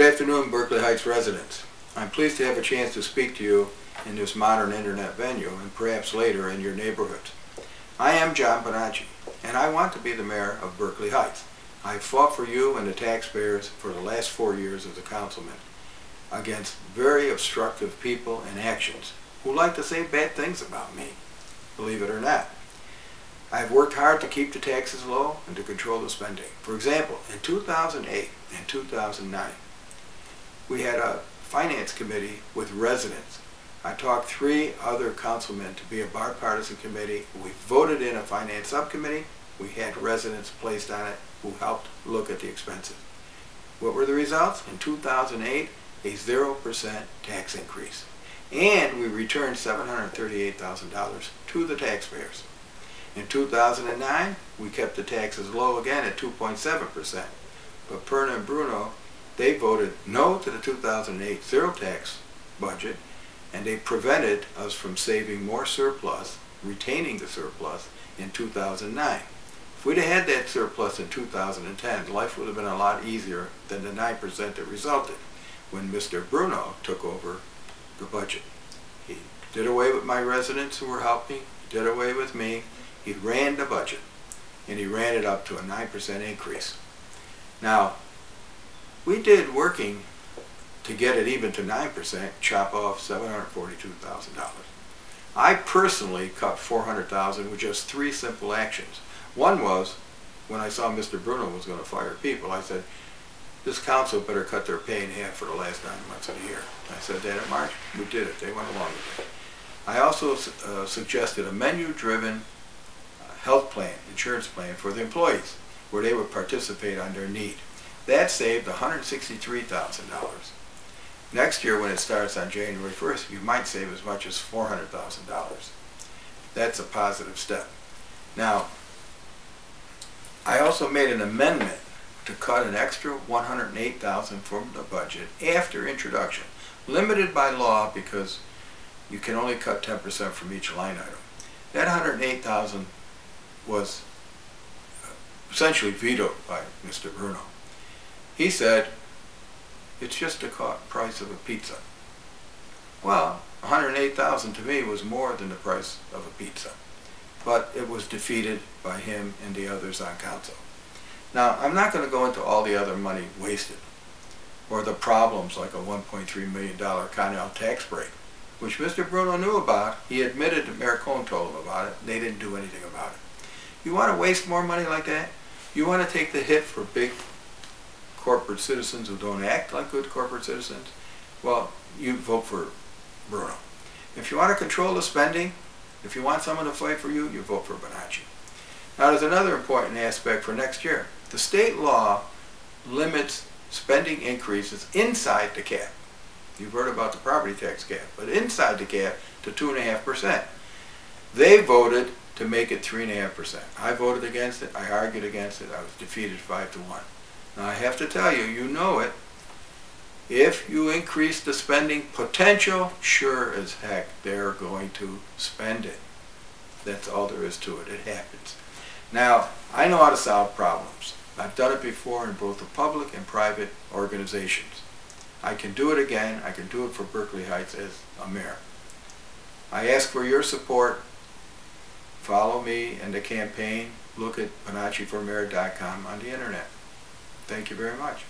afternoon, Berkeley Heights residents. I'm pleased to have a chance to speak to you in this modern internet venue and perhaps later in your neighborhoods. I am John Bonacci, and I want to be the mayor of Berkeley Heights. I've fought for you and the taxpayers for the last 4 years as a councilman against very obstructive people and actions who like to say bad things about me, believe it or not. I've worked hard to keep the taxes low and to control the spending. For example, in 2008 and 2009, we had a finance committee with residents. I talked 3 other councilmen to be a bipartisan committee. We voted in a finance subcommittee. We had residents placed on it who helped look at the expenses. What were the results? In 2008, a 0% tax increase. And we returned $738,000 to the taxpayers. In 2009, we kept the taxes low again at 2.7%. But Perna and Bruno, they voted no to the 2008 zero tax budget, and they prevented us from saving more surplus, retaining the surplus, in 2009. If we'd have had that surplus in 2010, life would have been a lot easier than the 9% that resulted when Mr. Bruno took over the budget. He did away with my residents who were helping, he did away with me, he ran the budget, and he ran it up to a 9% increase. Now, we did, working to get it even to 9%, chop off $742,000. I personally cut $400,000 with just 3 simple actions. One was, when I saw Mr. Bruno was going to fire people, I said, this council better cut their pay in half for the last 9 months of the year. I said that in March. We did it. They went along with it. I also suggested a menu-driven health plan, insurance plan for the employees, where they would participate on their need. That saved $163,000. Next year, when it starts on January 1st, you might save as much as $400,000. That's a positive step. Now, I also made an amendment to cut an extra $108,000 from the budget after introduction, limited by law because you can only cut 10% from each line item. That $108,000 was essentially vetoed by Mr. Bruno. He said, it's just the price of a pizza. Well, $108,000 to me was more than the price of a pizza, but it was defeated by him and the others on council. Now, I'm not going to go into all the other money wasted, or the problems like a $1.3 million Connell tax break, which Mr. Bruno knew about. He admitted that Mayor Cohn told him about it. They didn't do anything about it. You want to waste more money like that? You want to take the hit for big corporate citizens who don't act like good corporate citizens? Well, you vote for Bruno. If you want to control the spending, if you want someone to fight for you, you vote for Bonacci. Now, there's another important aspect for next year. The state law limits spending increases inside the cap. You've heard about the property tax cap, but inside the cap to 2.5%. They voted to make it 3.5%. I voted against it. I argued against it. I was defeated 5-1. Now, I have to tell you, you know it. If you increase the spending potential, sure as heck, they're going to spend it. That's all there is to it. It happens. Now, I know how to solve problems. I've done it before in both the public and private organizations. I can do it again. I can do it for Berkeley Heights as a mayor. I ask for your support. Follow me in the campaign. Look at bonacciformayor.com on the internet. Thank you very much.